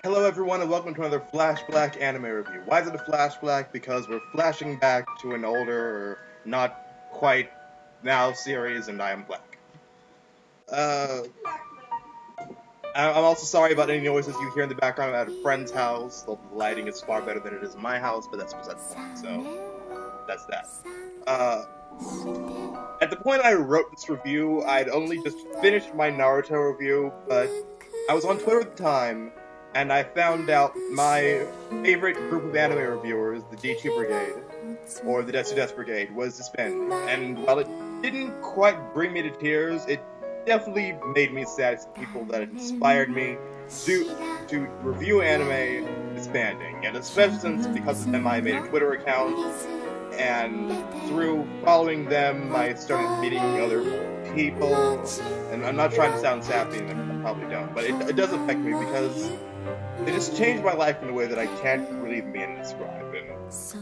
Hello everyone and welcome to another FlashBlack anime review. Why is it a flashback? Because we're flashing back to an older, or not quite now series, and I am black. I'm also sorry about any noises you hear in the background. I'm at a friend's house. The lighting is far better than it is in my house, but that's beside the point, so that's that. At the point I wrote this review, I'd only just finished my Naruto review, but I was on Twitter at the time, and I found out my favorite group of anime reviewers, the D2 Brigade, or the Desu Death Brigade, was disbanded. And while it didn't quite bring me to tears, it definitely made me sad to people that inspired me to review anime disbanding. And especially since, because of them, I made a Twitter account, and through following them, I started meeting other people. And I'm not trying to sound sappy, and I probably don't, but it does affect me because it just changed my life in a way that I can't really begin to describe. And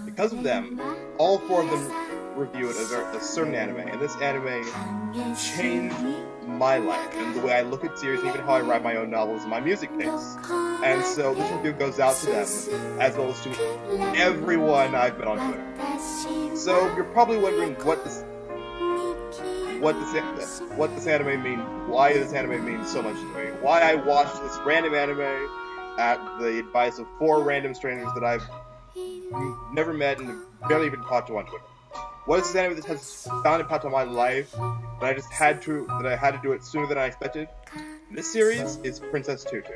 because of them, all four of them reviewed a certain anime, and this anime changed my life and the way I look at series, even how I write my own novels and my music tastes. And so this review goes out to them, as well as to everyone I've met on Twitter. So you're probably wondering what this anime means, why this anime means so much to me, why I watched this random anime at the advice of 4 random strangers that I've never met and barely even talked to on Twitter. What is this anime that has found impact on my life that I had to do it sooner than I expected? This series is Princess Tutu.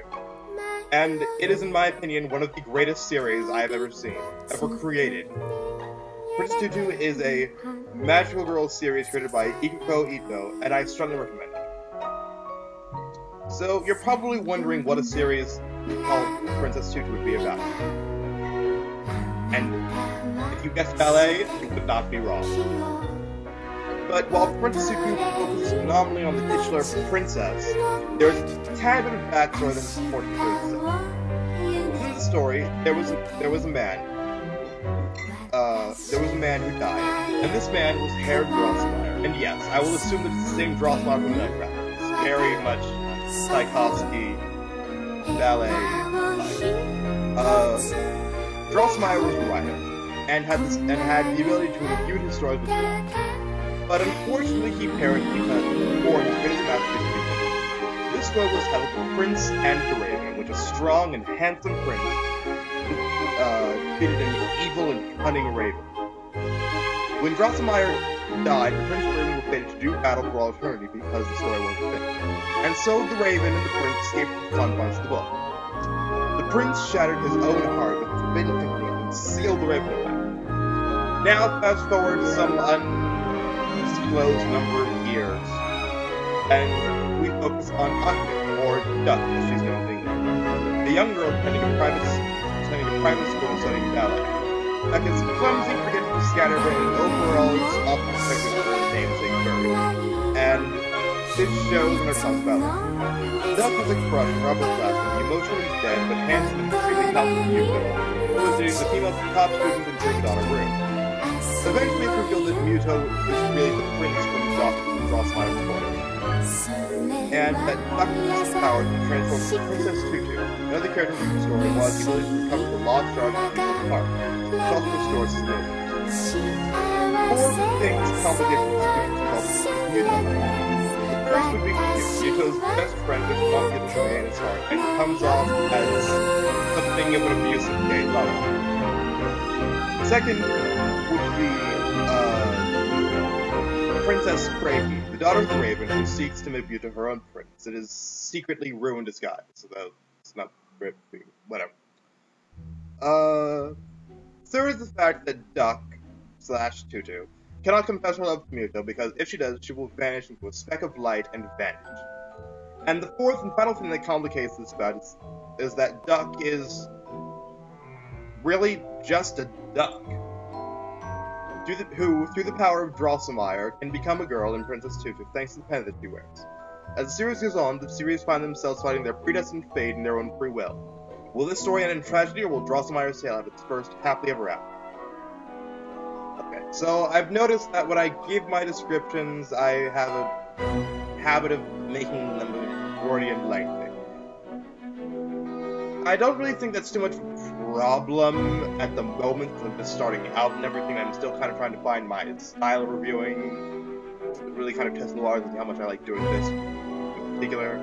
And it is, in my opinion, one of the greatest series I have ever seen, ever created. Princess Tutu is a magical girl series created by Ikuko Ito, and I strongly recommend it. So, you're probably wondering what a series called Princess Tutu would be about. And if you guessed ballet, you would not be wrong. But while Princess Tutu focuses phenomenally on the titular princess, there's a tad bit of backstory that is important to itself. Within the story, there was a man. There was a man who died, and this man was Herr Drosselmeyer. And yes, I will assume that it's the same Drosselmeyer from the Nutcracker. It's very much Tchaikovsky ballet. Drosselmeyer was a writer, and had the ability to review his stories with music. But unfortunately, he perished because before his greatest masterpiece. This story was titled Prince and the Raven, which a strong and handsome prince defeated an evil and cunning raven. When Drosselmeyer died, the Prince and the Raven were fated to do battle for all eternity because the story wasn't finished. And so the Raven and the Prince escaped the confines of the book. The Prince shattered his own heart with a forbidden technique and sealed the Raven away. Now, fast forward some undisclosed number of years, and we focus on Akne, or Duck, as she's known in England, a young girl attending a private school studying ballet. Duck is clumsy, forgetful, scatterbrained, and overall is often expected for her namesake bird. And this shows in her talks about it. Duck has a crush on upper class and the emotionally dead but handsome and extremely talented Muto, who is the female top student in her daughter room. Eventually it's revealed that Muto is really the prince from Drosselmeyer's story, and that Duck has the power to transform Princess Tutu, another character from the story, while the ability to recover the lost shards of Tutu's heart, which also restores his memories. 4 things complicate Tutu's Muto. The first would be Muto's best friend, which won't get to regain his heart, and comes off as something of an abusive gay lover. Second would be Princess Craigie, the daughter of the Raven, who seeks to make Muto her own prince. It is secretly ruined disguise, so it's not whatever. Third is the fact that Duck/Tutu cannot confess her love to Muto, because if she does, she will vanish into a speck of light and vanish. And the fourth and final thing that complicates this about is that Duck is really just a duck, who, through the power of Drosselmeyer, can become a girl in Princess Tutu thanks to the pendant she wears. As the series goes on, the series find themselves fighting their predestined fate in their own free will. Will this story end in tragedy, or will Drosselmeyer sail out its first happily ever after? Okay, so I've noticed that when I give my descriptions, I have a habit of making them wordy and lengthy. I don't really think that's too much of a problem at the moment, because I'm just starting out and everything. I'm still kind of trying to find my style of reviewing, really kind of testing the waters and see how much I like doing this in particular.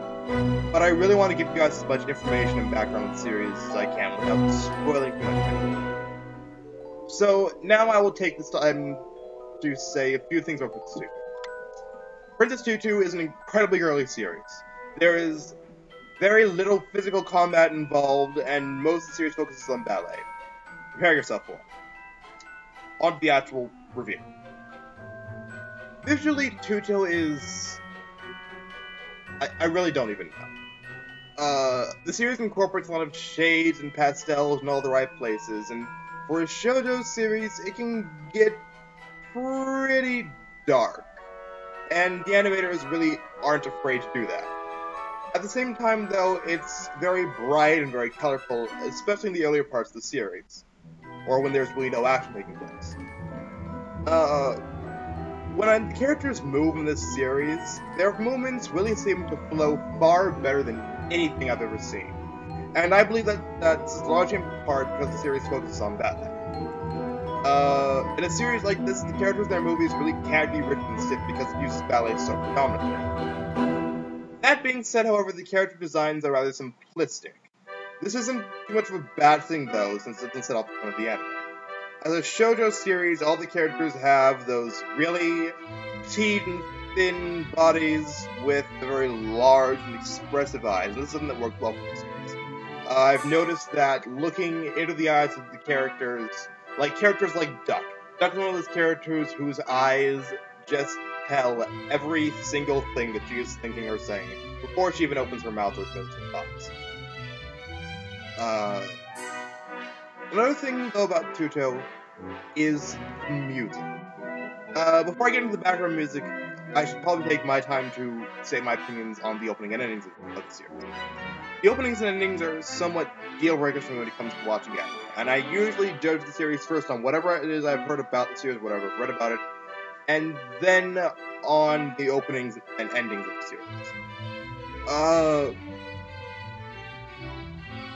But I really want to give you guys as much information and background on the series as I can without spoiling too much. So now I will take this time to say a few things about Princess Tutu. Princess Tutu is an incredibly early series. There is very little physical combat involved, and most of the series focuses on ballet. Prepare yourself for it. On to the actual review. Visually, Tutu is... I really don't even know. The series incorporates a lot of shades and pastels in all the right places, and for a shoujo series, it can get pretty dark. And the animators really aren't afraid to do that. At the same time, though, it's very bright and very colorful, especially in the earlier parts of the series, or when there's really no action taking place. When the characters move in this series, their movements really seem to flow far better than anything I've ever seen. And I believe that's largely in part because the series focuses on ballet. In a series like this, the characters in their movies really can't be written and stiff because it uses ballet so predominantly. That being said, however, the character designs are rather simplistic. This isn't too much of a bad thing, though, since it doesn't set off the point of the anime. As a shoujo series, all the characters have those really petite and thin bodies with very large and expressive eyes, and this is something that worked well for the series. I've noticed that looking into the eyes of the characters like Duck. Duck is one of those characters whose eyes just tell every single thing that she is thinking or saying before she even opens her mouth or goes to her thoughts. Another thing, though, about Tutu is music. Before I get into the background music, I should probably take my time to say my opinions on the opening and endings of the series. The openings and endings are somewhat deal breakers for me when it comes to watching anime, and I usually judge the series first on whatever it is I've heard about the series, whatever I've read about it, and then on the openings and endings of the series.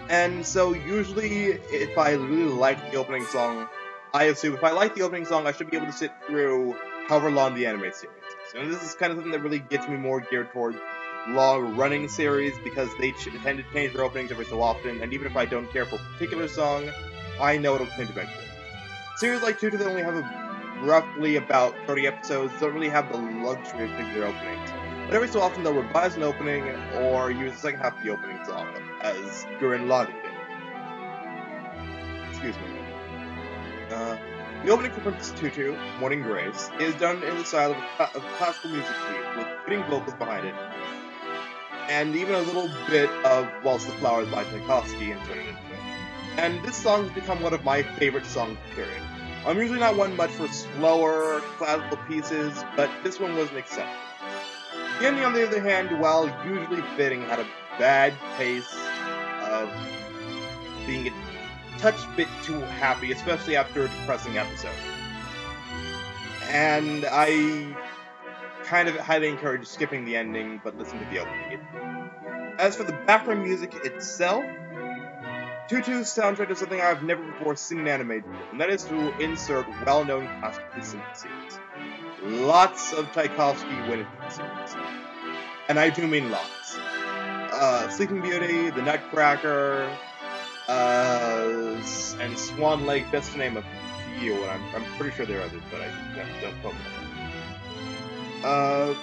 And so usually, if I really like the opening song, I assume if I like the opening song, I should be able to sit through however long the anime series is. And this is kind of something that really gets me more geared toward long-running series, because they tend to change their openings every so often, and even if I don't care for a particular song, I know it'll change eventually. Series like Tutu that only have roughly about 30 episodes don't really have the luxury of changing their openings. But every so often they'll revise an opening, or use the second half of the opening song, as Gurren Lagann did. Excuse me. The opening for Princess Tutu, Morning Grace, is done in the style of classical music theme, with fitting vocals behind it, and even a little bit of Waltz the Flowers by Tchaikovsky inserted into it. And this song has become one of my favorite songs, period. I'm usually not one much for slower, classical pieces, but this one was an exception. The ending, on the other hand, while usually fitting, had a bad pace of being a touch bit too happy, especially after a depressing episode. And I kind of highly encourage skipping the ending, but listen to the opening. As for the background music itself, Tutu's soundtrack is something I've never before seen an anime do, and that is to insert well-known classical pieces into the series. Lots of Tchaikovsky went into the series. And I do mean lots. Sleeping Beauty, The Nutcracker, and Swan Lake, that's to name a few, and I'm pretty sure there are others, but I don't quote them.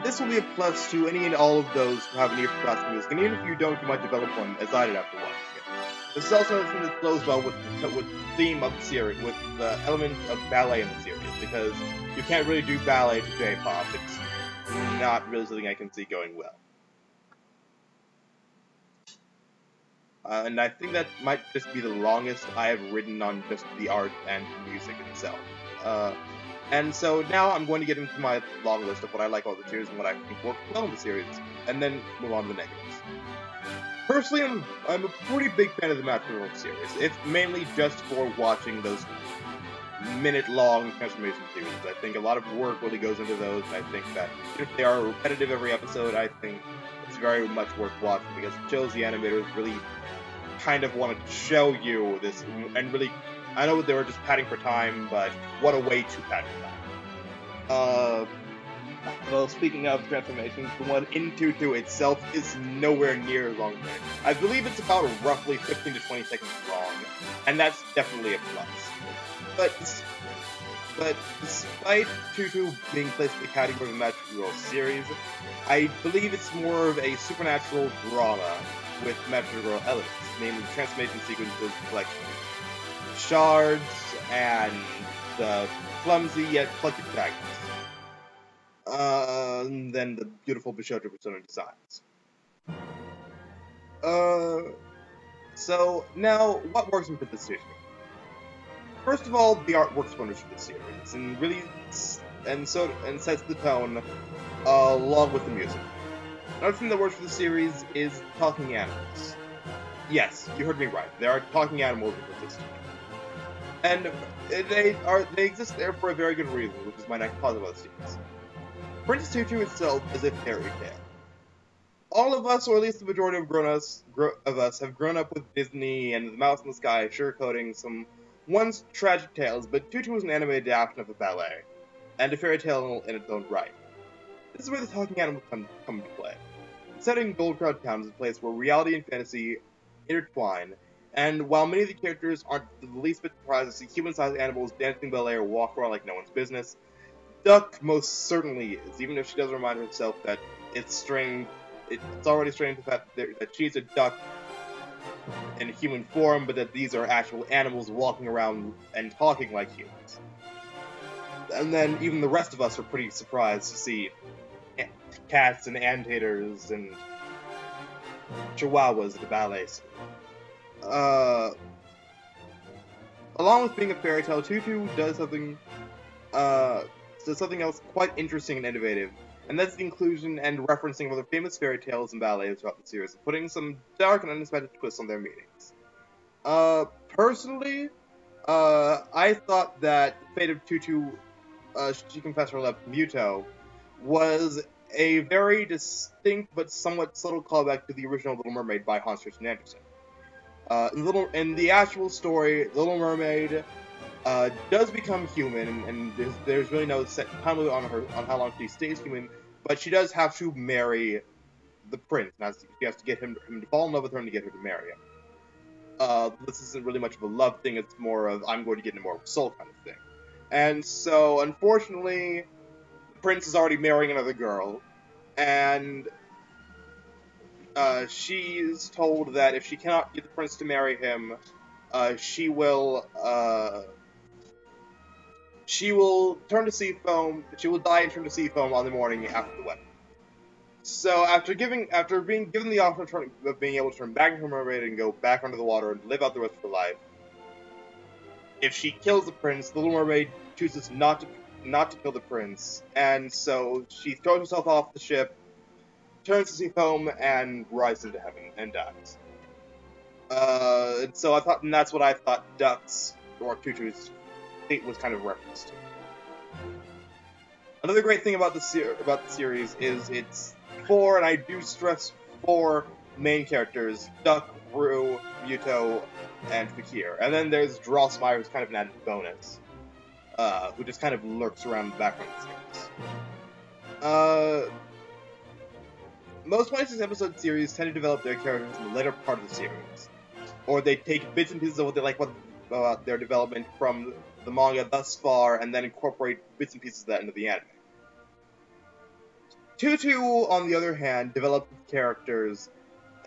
This will be a plus to any and all of those who have an ear for classical music, and even if you don't, you might develop one, as I did after watching it. This is also something that flows well with the theme of the series, with the element of ballet in the series, because you can't really do ballet to J-pop. It's not really something I can see going well. And I think that might just be the longest I have written on just the art and music itself. And so now I'm going to get into my long list of what I like about the series and what I think worked well in the series, and then move on to the negatives. Personally, I'm a pretty big fan of the Matrimonial series. It's mainly just for watching those minute-long transformation series. I think a lot of work really goes into those, and I think that if they are repetitive every episode, I think very much worth watching because it shows the animators really kind of wanted to show you this, and really, I know they were just padding for time, but what a way to pad for time. Well, speaking of transformations, the one in Tutu itself is nowhere near as long. I believe it's about roughly 15 to 20 seconds long, and that's definitely a plus. But despite Tutu being placed in the category of the Magic Girl series, I believe it's more of a supernatural drama with Magic Girl elements, namely transformation sequences like shards and the clumsy yet clutchy protagonists. And then the beautiful Bishojo persona designs. So now, what works for this series? First of all, the art works wonders for this series, and really, sets the tone, along with the music. Another thing that works for the series is talking animals. Yes, you heard me right. There are talking animals in this series. And they exist there for a very good reason, which is my next positive about the series. Princess Tutu itself is a fairy tale. All of us, or at least the majority of us, have grown up with Disney and The Mouse in the Sky sugarcoating some once tragic tales, but Tutu is an animated adaptation of a ballet, and a fairy tale in its own right. This is where the talking animals come into play. The setting Gold Crown Town is a place where reality and fantasy intertwine, and while many of the characters aren't the least bit surprised to see human-sized animals dancing ballet or walk around like no one's business, Duck most certainly is, even if she does remind herself that it's already strange the fact that she's a duck in human form, but that these are actual animals walking around and talking like humans. And then even the rest of us are pretty surprised to see cats and anteaters and chihuahuas at the ballet school. Along with being a fairy tale, Tutu does something else quite interesting and innovative, and that's the inclusion and referencing of other famous fairy tales and ballets throughout the series, putting some dark and unexpected twists on their meanings. Personally, I thought that Fate of Tutu, She Confessed Her Love to Muto, was a very distinct but somewhat subtle callback to the original Little Mermaid by Hans Christian Andersen. In the actual story, Little Mermaid does become human, and there's really no set time limit on how long she stays human, but she does have to marry the prince. Now, she has to get him to fall in love with her and to get her to marry him. This isn't really much of a love thing, it's more of, I'm going to get into more of a soul kind of thing. And so, unfortunately, the prince is already marrying another girl, and she's told that if she cannot get the prince to marry him, she will turn to sea foam. She will die and turn to sea foam on the morning after the wedding. So after being given the option of being able to turn back into a mermaid and go back under the water and live out the rest of her life, if she kills the prince, the Little Mermaid chooses not to kill the prince, and so she throws herself off the ship, turns to sea foam, and rises into heaven and dies. And that's what I thought Duck's or Tutu's fate was kind of referenced to. Another great thing about the series is it's four, and I do stress four, main characters: Duck, Rue, Muto, and Fakir. And then there's Drossmeyer, who's kind of an added bonus, who just kind of lurks around the background of the series. Most 26-episode series tend to develop their characters in the later part of the series, or they take bits and pieces of what they like about their development from the manga thus far, and then incorporate bits and pieces of that into the anime. Tutu, on the other hand, develops characters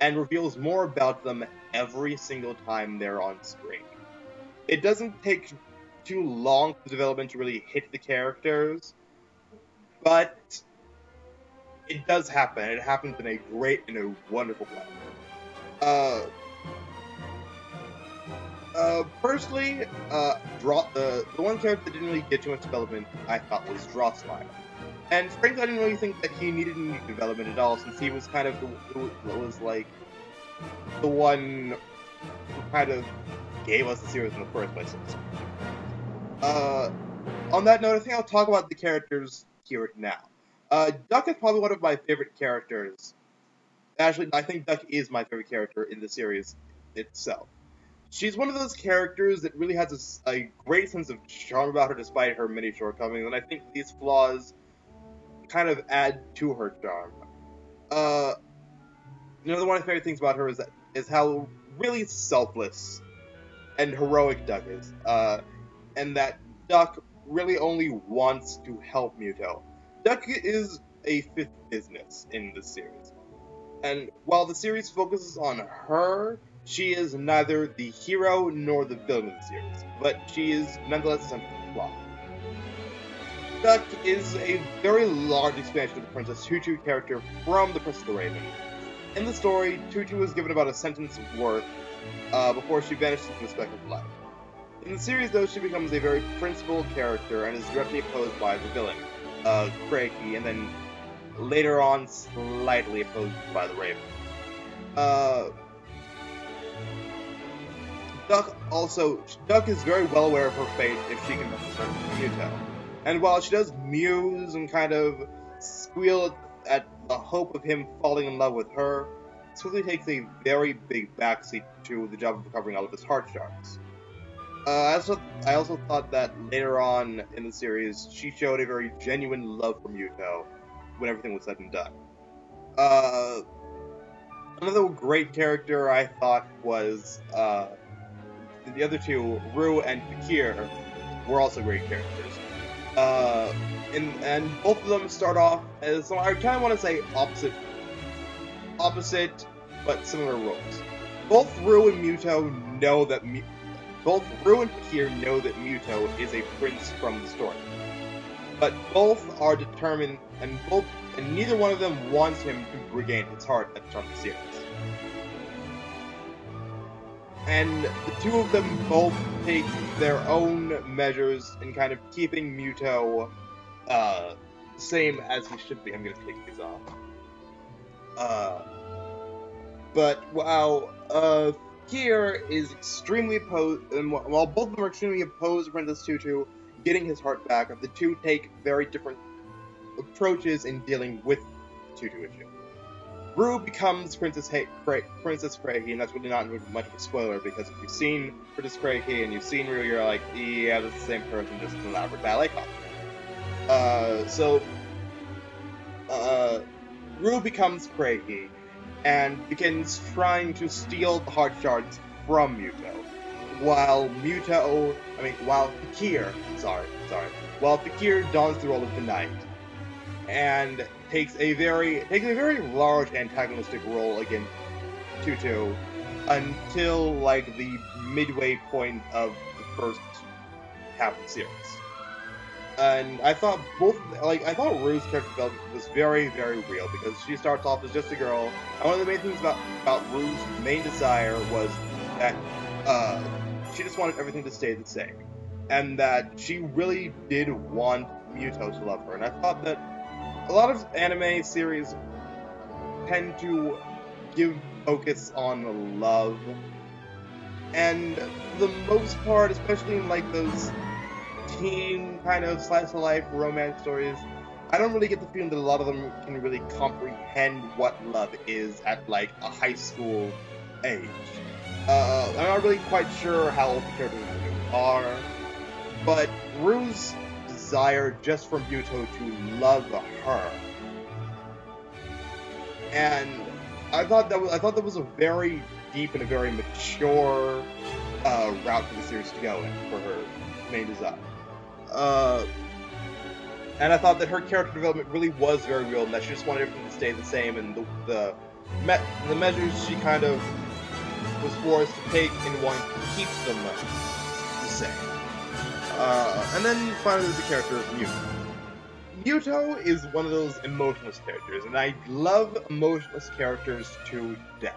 and reveals more about them every single time they're on screen. It doesn't take too long for the development to really hit the characters, but it does happen. It happens in a great and a wonderful way. Personally, the one character that didn't really get too much development, I thought, was Drossmeyer. And frankly, I didn't really think that he needed any development at all, since he was kind of the one who kind of gave us the series in the first place. On that note, I think I'll talk about the characters here now. Duck is probably one of my favorite characters Actually, I think Duck is my favorite character in the series itself. She's one of those characters that really has a great sense of charm about her despite her many shortcomings, and I think these flaws kind of add to her charm. One of my favorite things about her is how really selfless and heroic Duck is, and that Duck really only wants to help Muto. Duck is a fifth business in this series, and while the series focuses on her, she is neither the hero nor the villain of the series, but she is nonetheless a central plot. Duck is a very large expansion of the Princess Tutu character from The Princess of the Raven. In the story, Tutu is given about a sentence worth before she vanishes from the spectrum of life. In the series, though, she becomes a very principled character and is directly opposed by the villain, Craigie, and then later on slightly opposed by the Raven. Duck is very well aware of her fate if she can return to Muto. And while she does muse and kind of squeal at the hope of him falling in love with her, it quickly takes a very big backseat to the job of recovering all of his heart shards. I also thought that later on in the series, she showed a very genuine love for Muto when everything was said and done. Another great character I thought was the other two, Rue and Fakir, were also great characters. And both of them start off as, I kind of want to say opposite, but similar roles. Both Rue and Muto know that both Rue and Fakir know that Muto is a prince from the story, but both are determined, and neither one of them wants him to regain his heart at the start of the series. And the two of them both take their own measures in kind of keeping Muto same as he should be. I'm gonna take these off. But while Fakir is extremely opposed, and while both of them are extremely opposed to Princess Tutu getting his heart back, the two take very different approaches in dealing with the Tutu issue. Rue becomes Princess Craigie, and that's really not much of a spoiler, because if you've seen Princess Craigie and you've seen Rue, you're like, yeah, that's the same person, just an elaborate ballet costume. Rue becomes Craigie, and begins trying to steal the heart shards from Muto, while Fakir dons the role of the knight, and takes a very large antagonistic role against Tutu until like the midway point of the first half of the series. And I thought Rue's character development was very, very real, because she starts off as just a girl, and one of the main things about Rue's main desire was that she just wanted everything to stay the same, and that she really did want Muto to love her. And I thought that a lot of anime series tend to give focus on love, and for the most part, especially in like those teen kind of slice-of-life romance stories, I don't really get the feeling that a lot of them can really comprehend what love is at like a high school age. I'm not really quite sure how old the characters are, but Rue's desire just for Muto to love her, and I thought that was a very deep and a very mature route for the series to go in for her main desire. And I thought that her character development really was very real, and that she just wanted everything to stay the same, and the measures she kind of was forced to take in wanting to keep them the same. And then finally there's the character of Muto. Muto is one of those emotionless characters, and I love emotionless characters to death.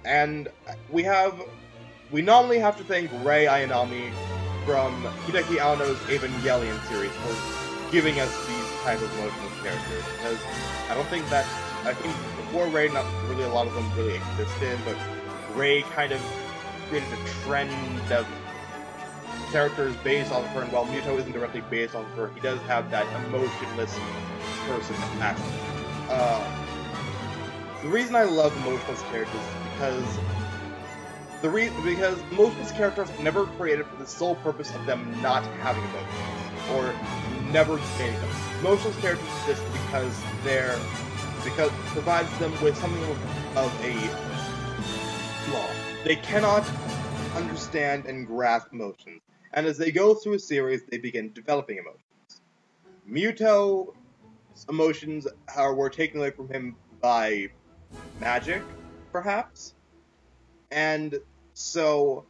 And we not only have to thank Rei Ayanami from Hideki Anno's Evangelion series for giving us these type of emotional characters, because I think before Rei, not really a lot of them really existed, but Rei kind of created a trend of characters based off of her, and while Muto isn't directly based off of her, he does have that emotionless person aspect. the reason I love emotionless characters is because emotionless characters are never created for the sole purpose of them not having emotions, or never gaining them. Emotionless characters exist because it provides them with something of a flaw. They cannot understand and grasp emotions, and as they go through a series, they begin developing emotions. Muto's emotions were taken away from him by magic, perhaps, and so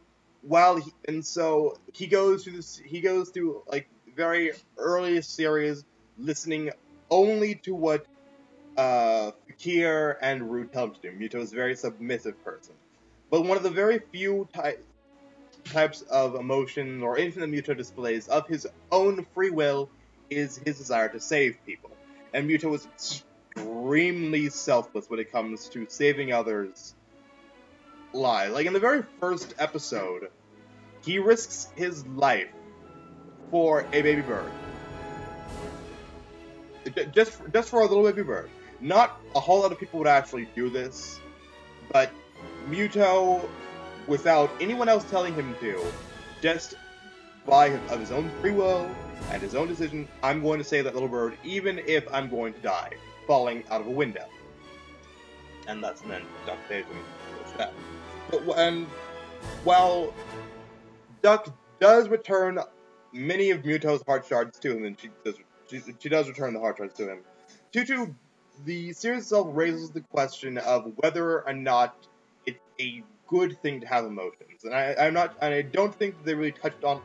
he goes through like very early series, listening only to what Fakir and Ru tell him to do. Muto is a very submissive person, but one of the very few types of emotion or anything that Muto displays of his own free will is his desire to save people. And Muto is extremely selfless when it comes to saving others' lives. Like in the very first episode, he risks his life for a baby bird. Just for a little baby bird. Not a whole lot of people would actually do this, but Muto, without anyone else telling him to, just of his own free will and his own decision, I'm going to save that little bird, even if I'm going to die, falling out of a window. And then Duck saves him with that. And while Duck does return many of Muto's heart shards to him, and she does return the heart shards to him, Tutu, the series itself raises the question of whether or not it's a good thing to have emotions, and I don't think they really touched on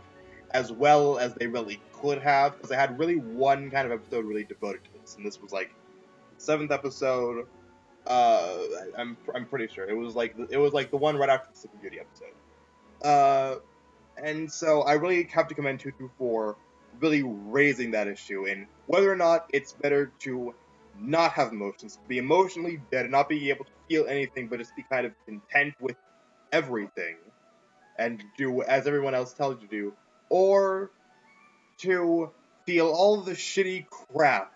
as well as they really could have, because they had really one kind of episode really devoted to this, and this was like the 7th episode. I'm pretty sure it was like the one right after the Sleeping Beauty episode. And so I really have to commend Tutu for really raising that issue, and whether or not it's better to not have emotions, be emotionally dead, and not be able to feel anything, but just be kind of content with everything, and do as everyone else tells you to do, or to feel all the shitty crap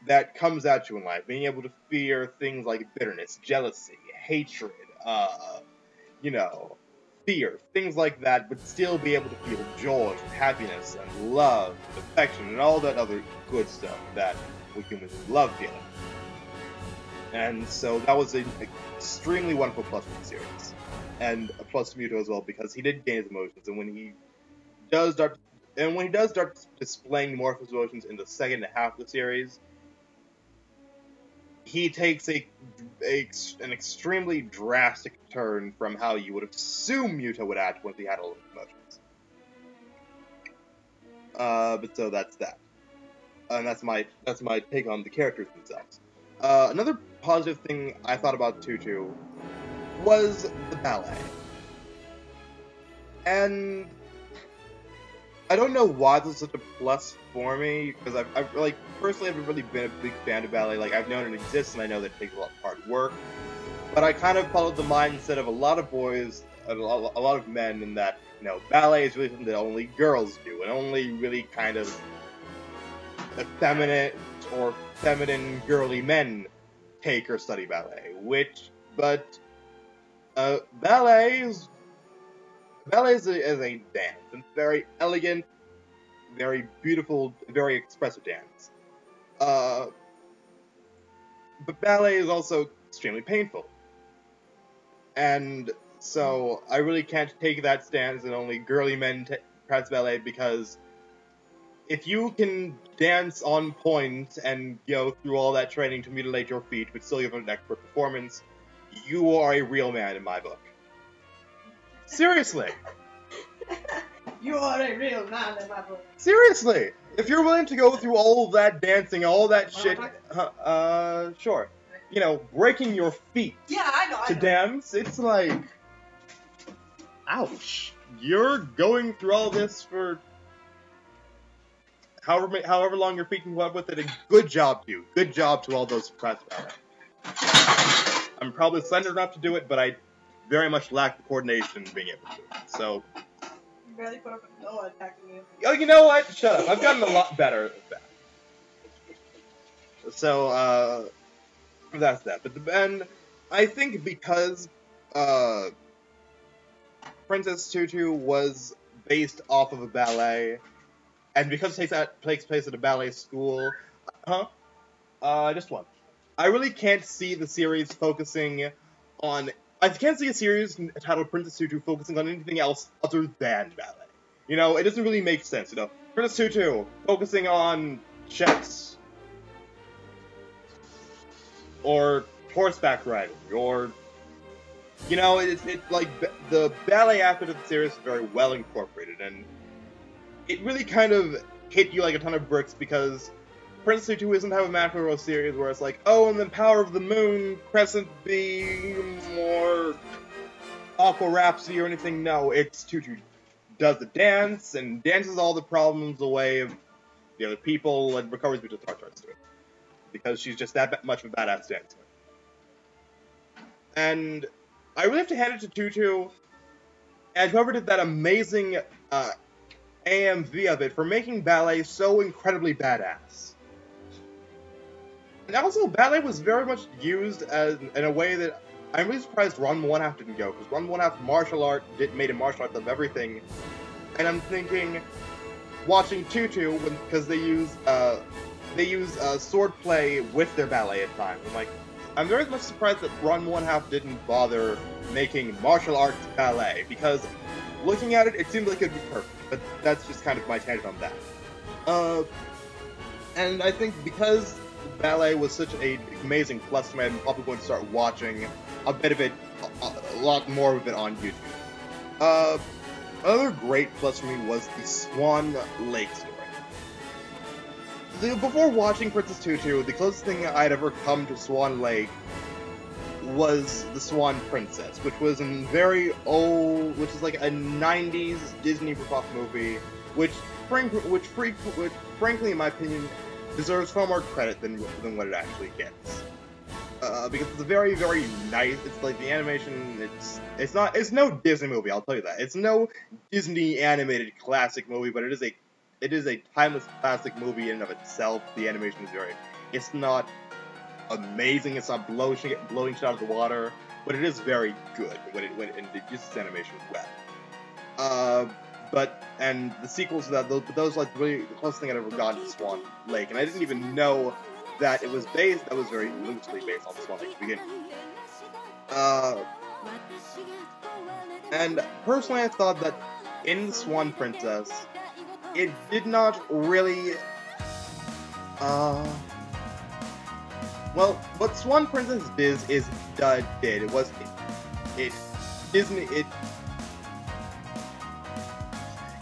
that comes at you in life, being able to fear things like bitterness, jealousy, hatred, fear, things like that, but still be able to feel joy, happiness, and love, and affection, and all that other good stuff that we humans love feeling. And so that was an extremely wonderful plus for the series, and a plus to Muto as well, because he did gain his emotions, and when he does start displaying more of his emotions in the second half of the series, he takes an extremely drastic turn from how you would assume Muto would act once he had all of his emotions. But so that's that. And that's my take on the characters themselves. Another positive thing I thought about Tutu was the ballet. And I don't know why this is such a plus for me, because I've personally haven't really been a big fan of ballet. Like, I've known it exists, and I know that it takes a lot of hard work, but I kind of followed the mindset of a lot of boys, a lot of men, in that, ballet is really something that only girls do, and only really kind of effeminate or feminine girly men take or study ballet, but ballet is a dance. It's very elegant, very beautiful, very expressive dance. But ballet is also extremely painful. And so I really can't take that stance and only girly men practice ballet, because if you can dance on point and go through all that training to mutilate your feet but still give an expert performance, you are a real man in my book. Seriously. You are a real man in my book. Seriously. If you're willing to go through all of that dancing, all that shit, sure. Breaking your feet to dance, it's like, ouch. You're going through all this for however long your feet can go up with it, and good job to you. Good job to all those practice ballet. I'm probably slender enough to do it, but I very much lack the coordination being able to do it. So, you barely put up a door attacking you. Oh, you know what? Shut up. I've gotten a lot better at that. So, that's that. But I think because Princess Tutu was based off of a ballet, and because it takes place at a ballet school, just one. I really can't see the series focusing on. I can't see a series titled Princess Tutu focusing on anything else other than ballet. You know, it doesn't really make sense. You know, Princess Tutu focusing on chess or horseback riding, or you know, it's like the ballet aspect of the series is very well incorporated, and it really kind of hit you like a ton of bricks because Princess Tutu doesn't have a macro series where it's like, oh, and the power of the moon, Crescent B, or Aqua Rhapsody or anything. No, it's Tutu does the dance and dances all the problems away of the other people and recovers with the Tartars to it. Because she's just that much of a badass dancer. And I really have to hand it to Tutu and whoever did that amazing AMV of it for making ballet so incredibly badass. And also, ballet was very much used in a way that I'm really surprised Run One Half didn't go, because Run One Half martial art made a martial art of everything, and I'm thinking, watching Tutu because they use swordplay with their ballet at times. I'm very much surprised that Run One Half didn't bother making martial arts ballet, because looking at it, it seems like it'd be perfect. But that's just kind of my tangent on that. And I think because ballet was such an amazing plus to me, I'm probably going to start watching a bit of it, a lot more of it on YouTube. Another great plus for me was the Swan Lake story. Before watching Princess Tutu, the closest thing I'd ever come to Swan Lake was the Swan Princess, which was which is like a 90s Disney ripoff movie, which frankly, in my opinion, deserves far more credit than what it actually gets. Because it's a very, very nice. It's like the animation. It's no Disney movie. I'll tell you that. It's no Disney animated classic movie, but it is a timeless classic movie in and of itself. The animation is it's not amazing. It's not blowing shit out of the water, but it is very good when it uses its animation well. And the sequels to that, those like really the closest thing I'd ever gotten to Swan Lake, and I didn't even know that it was very loosely based on Swan Lake to begin with. And personally, I thought that in the Swan Princess, it did not really, well, what Swan Princess did,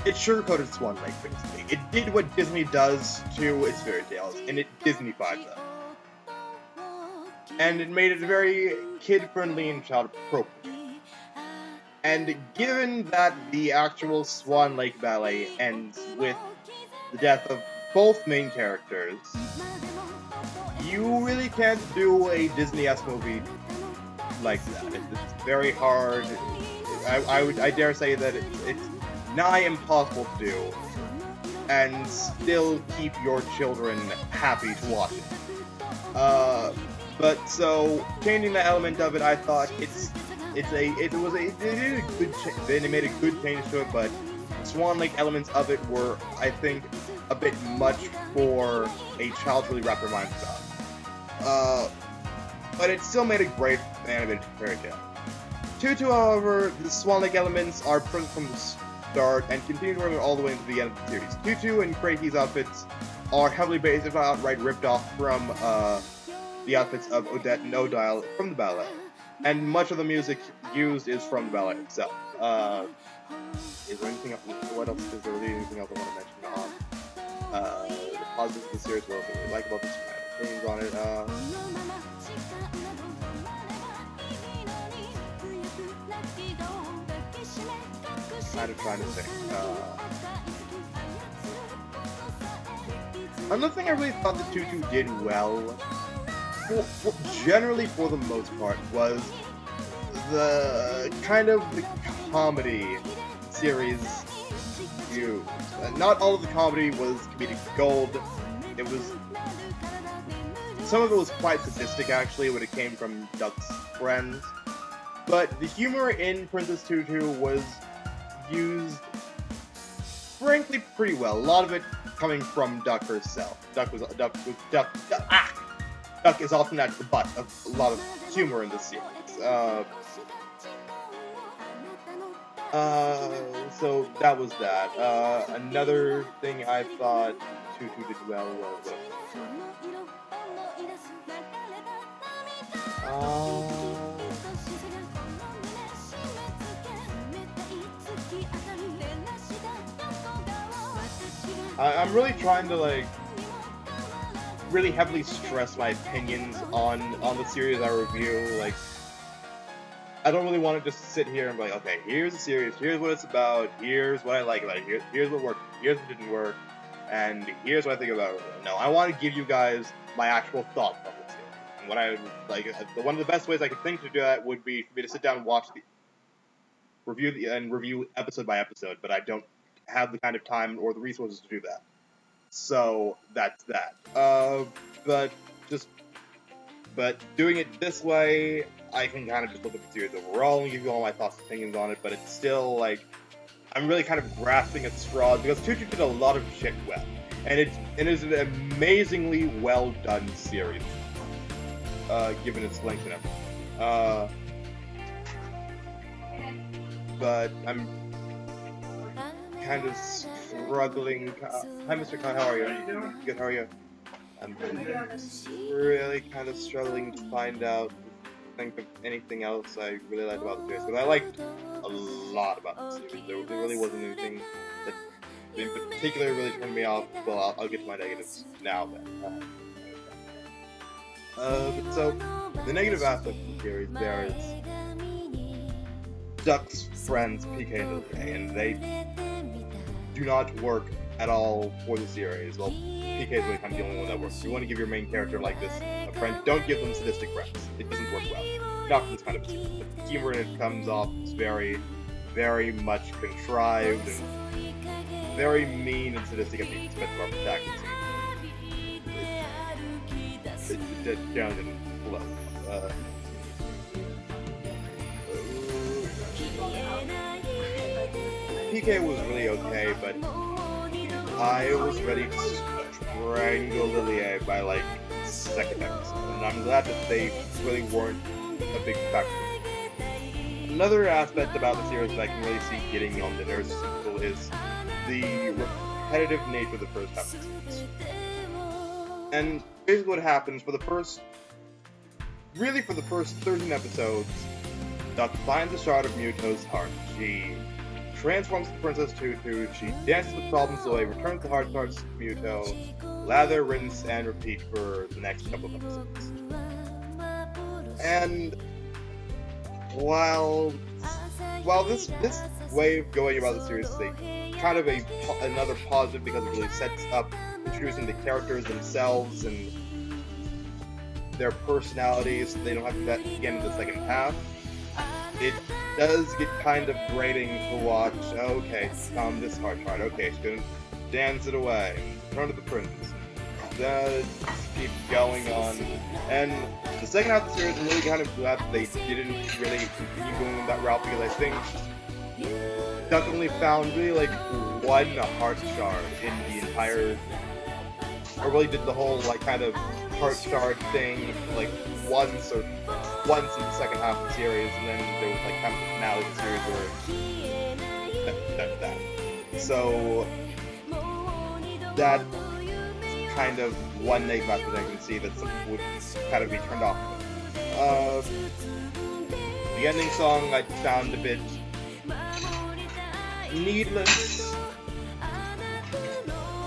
it sugarcoated Swan Lake, basically. It did what Disney does to its fairy tales, and it Disneyfied them. And it made it very kid-friendly and child-appropriate. And given that the actual Swan Lake ballet ends with the death of both main characters, you really can't do a Disney-esque movie like that. It's very hard. I dare say that it's nigh impossible to do, and still keep your children happy to watch it. But so changing that element of it, I thought they made a good change to it, but Swan Lake elements of it were, I think, a bit much for a child to really wrap their minds around. But it still made a great animated fairy tale. Tutu, however, the Swan Lake elements are present from the start and continue to run all the way into the end of the series. Tutu and Craigie's outfits are heavily based, if not outright ripped off from the outfits of Odette and Odile from the ballet. And much of the music used is from the ballet itself. Is there anything else? What else is there? Really anything else I want to mention on the positives of the series? What I really like about this? My opinions on it. Kind of trying to think. Another thing I really thought that Tutu did well, generally for the most part, was the kind of the comedy series used. Not all of the comedy was comedic gold. It was some of it was quite sadistic, actually, when it came from Duck's friends. But the humor in Princess Tutu was used, frankly, pretty well. A lot of it coming from Duck herself. Duck is often at the butt of a lot of humor in this series. So that was that. Another thing I thought Tutu did well was I'm really trying to, like, really heavily stress my opinions on the series I review. Like, I don't really want to just sit here and be like, okay, here's the series, here's what it's about, here's what I like about it, here's what worked, here's what didn't work, and here's what I think about it. No, I want to give you guys my actual thoughts on the series. And what I, like, one of the best ways I could think to do that would be for me to sit down and watch review episode by episode, but I don't have the kind of time or the resources to do that. So that's that. But doing it this way, I can kind of just look at the series overall and give you all my thoughts and opinions on it, but it's still, like, I'm really kind of grasping at straws, because Tutu did a lot of shit well. And it is an amazingly well done series, given its length and everything. But I'm kind of struggling. Hi, Mr. Khan, how are you? Good, how are you? I'm really kind of struggling to think of anything else I really liked about the series, because I liked a lot about the series. There really wasn't anything that in particular really turned me off. Well, I'll get to my negatives now then. But so, the negative aspect of the series, there is Duck's friends, PK and Lily, and they do not work at all for the series. Well, PK is really kind of the only one that works. If you want to give your main character like this a friend, don't give them sadistic friends. It doesn't work well. Not for this kind of a series. The humor in it comes off as very, very much contrived and very mean and sadistic at the expense of our protagonist. It generally didn't flow. PK was really okay, but I was ready to strangle Lilia by, like, second episode, and I'm glad that they really weren't a big factor. Another aspect about the series that I can really see getting on the nerves of people is the repetitive nature of the first half of the series. And basically what happens for the first 13 episodes, Duck finds a shard of Muto's heart. She transforms the Princess Tutu, she dances with problems away, returns the heart shards to Muto, lather, rinse, and repeat for the next couple of episodes. And while this way of going about the series is kind of another positive, because it really sets up introducing the characters themselves and their personalities, so they don't have to get into the second half. It does get kind of grating to watch. Okay, this heart shard. Okay, she's gonna dance it away. Turn to the prince. Just keep going on. And the second half of the series, I'm really kind of glad that they didn't really continue going that route, because I think Duck only found really like one heart shard in the entire, or really did the whole like kind of heart shard thing like once in the second half of the series, and then there was like kind of the finale of the series where that. So that kind of one negative aspect I can see that some people would kind of be turned off with. The ending song I found a bit needless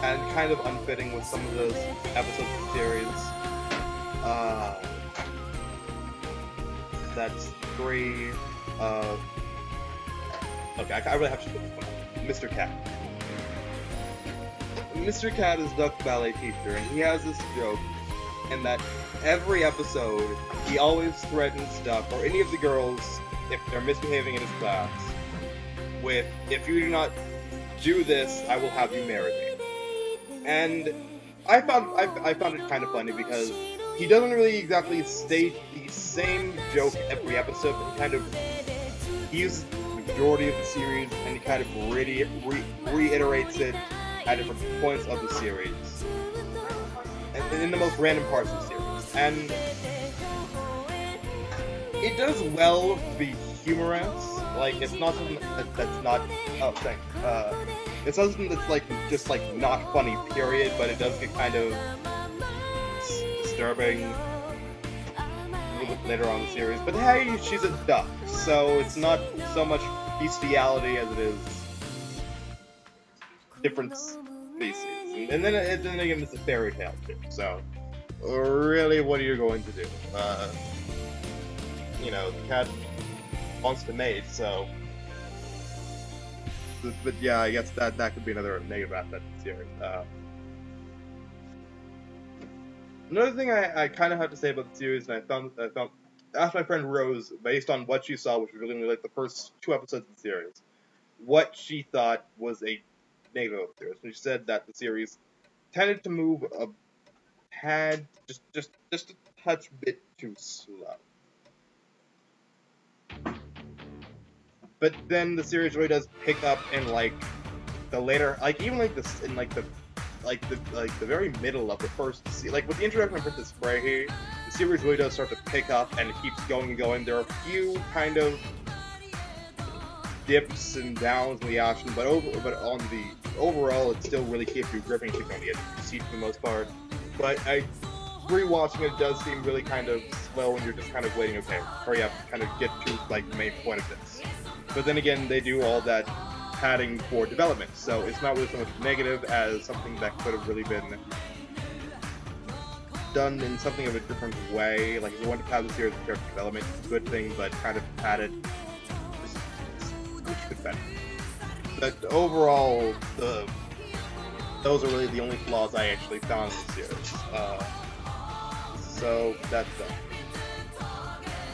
and kind of unfitting with some of those episodes of the series. That's 3. Okay, I really have to put this one up. Mr. Cat. Mr. Cat is Duck's ballet teacher, and he has this joke, in that every episode, he always threatens Duck, or any of the girls, if they're misbehaving in his class, with, if you do not do this, I will have you marry me. And I found it kind of funny, because he doesn't really exactly state the same joke every episode, but he kind of uses the majority of the series, and he kind of reiterates it at different points of the series, and in the most random parts of the series. And it does well to be humorous. Like, it's not something that's not. Oh, thanks. It's not something that's like just like not funny, period. But it does get kind of disturbing a little bit later on in the series. But hey, she's a duck, so it's not so much bestiality as it is different species. And then again, it's a fairy tale too. So really, what are you going to do? You know, the cat wants to mate, so. But yeah, I guess that could be another negative aspect of the series. Another thing I kind of have to say about the series, and I found asked my friend Rose, based on what she saw, which was really only like the first 2 episodes of the series, what she thought was a negative of the series. And she said that the series tended to move a tad, just a touch bit too slow. But then the series really does pick up in like the later, like even like this in like the very middle of the first season, like with the introduction of Princess Frey, the series really does start to pick up and it keeps going and going. There are a few kind of dips and downs in the action, but on the overall, it still really keeps you gripping, keeps you on the edge of your seat for the most part. But rewatching it does seem really kind of slow, and you're just kind of waiting. Okay, hurry up, kind of get to like the main point of this. But then again, they do all that padding for development, so it's not really so much negative as something that could have really been done in something of a different way. Like if you want to pad the series for character development, it's a good thing, but kind of padded which could better. But overall, those are really the only flaws I actually found in the series. So that's that.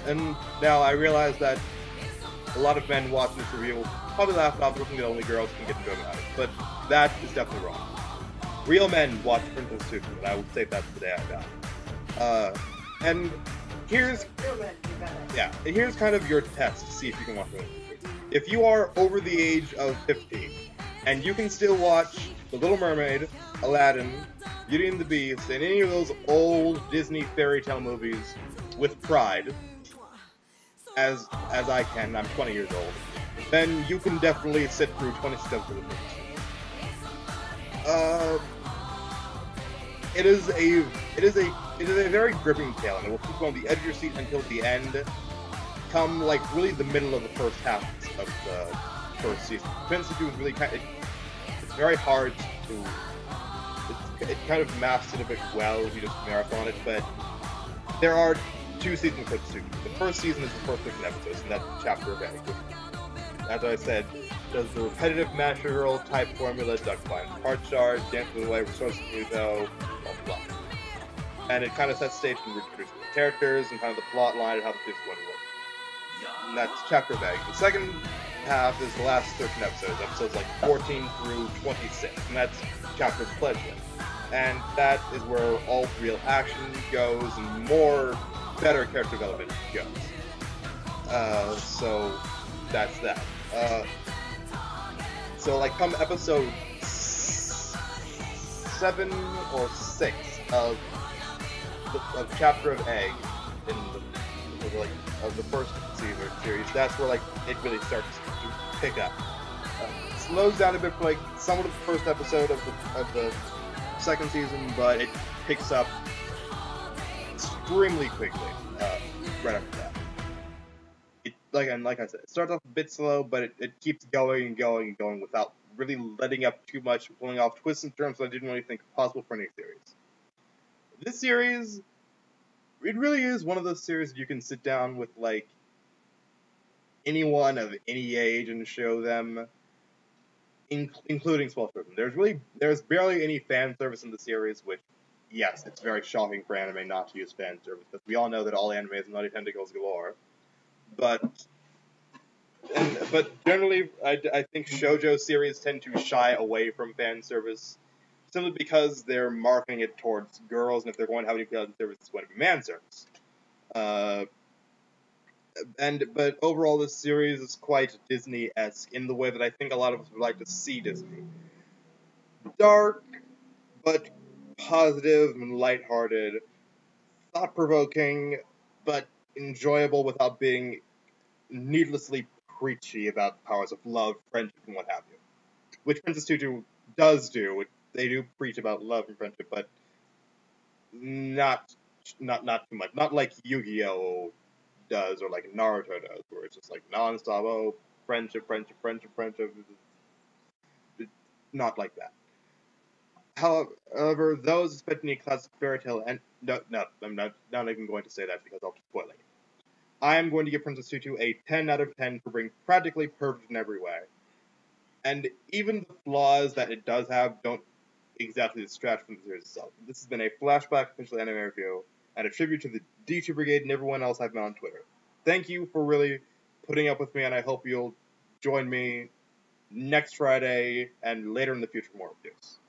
And now I realize that a lot of men watching this review will probably laugh off looking at only girls can get enjoyment out of it, but that is definitely wrong. Real men watch Princess Tutu, and I will save that for the day I die. And here's kind of your test to see if you can watch it. If you are over the age of 15, and you can still watch The Little Mermaid, Aladdin, Beauty and the Beast, and any of those old Disney fairy tale movies with pride, as I can, I'm 20 years old, then you can definitely sit through 27 of the movies. It is a very gripping tale, and it will keep you on the edge of your seat until the end. Come like really the middle of the first half of the first season. Princess Tutu is really it's very hard to. It kind of masks it a bit well if you just marathon it, but there are 2 seasons for Tutu. The first season is the first 15 episodes, and that's Chapter of Egg, which, as I said, does the repetitive Master Girl type formula, duck finds part shards, dances with the way, resources Pluto, blah blah. And it kind of sets stage and introduces the characters and kind of the plot line and how the season's going to work. And that's Chapter of Egg. The second half is the last 13 episodes like 14 through 26, and that's Chapter of Pleasure. And that is where all real action goes and more better character development goes. So that's that. So like come episode 7 or 6 of Chapter of Egg of the first season or series, that's where like it really starts to pick up. It slows down a bit for like somewhat of the first episode of the second season, but it picks up extremely quickly right after that. Like I said, it starts off a bit slow, but it keeps going and going and going without really letting up too much, pulling off twists and turns that I didn't really think possible for any series. This series, it really is one of those series you can sit down with like anyone of any age and show them, including small children. There's barely any fan service in the series, which, yes, it's very shocking for anime not to use fan service, because we all know that all anime is Nutty Tentacles galore. But generally, I think shoujo series tend to shy away from fan service, simply because they're marketing it towards girls, and if they're going to have any female service, it's going to be man service. But overall, this series is quite Disney-esque in the way that I think a lot of us would like to see Disney. Dark, but positive and lighthearted, thought-provoking, but enjoyable without being needlessly preachy about the powers of love, friendship, and what have you. Which Princess Tutu does do. They do preach about love and friendship, but not too much. Not like Yu-Gi-Oh! Does, or like Naruto does, where it's just like non-stop, oh, friendship. Not like that. However, those expecting a classic fairy tale, and no, I'm not even going to say that because I'll be spoiling it. I am going to give Princess Tutu a 10 out of 10 for being practically perfect in every way. And even the flaws that it does have don't exactly distract from the series itself. This has been a FlashBlack official anime review, and a tribute to the D2 Brigade and everyone else I've met on Twitter. Thank you for really putting up with me, and I hope you'll join me next Friday and later in the future for more reviews.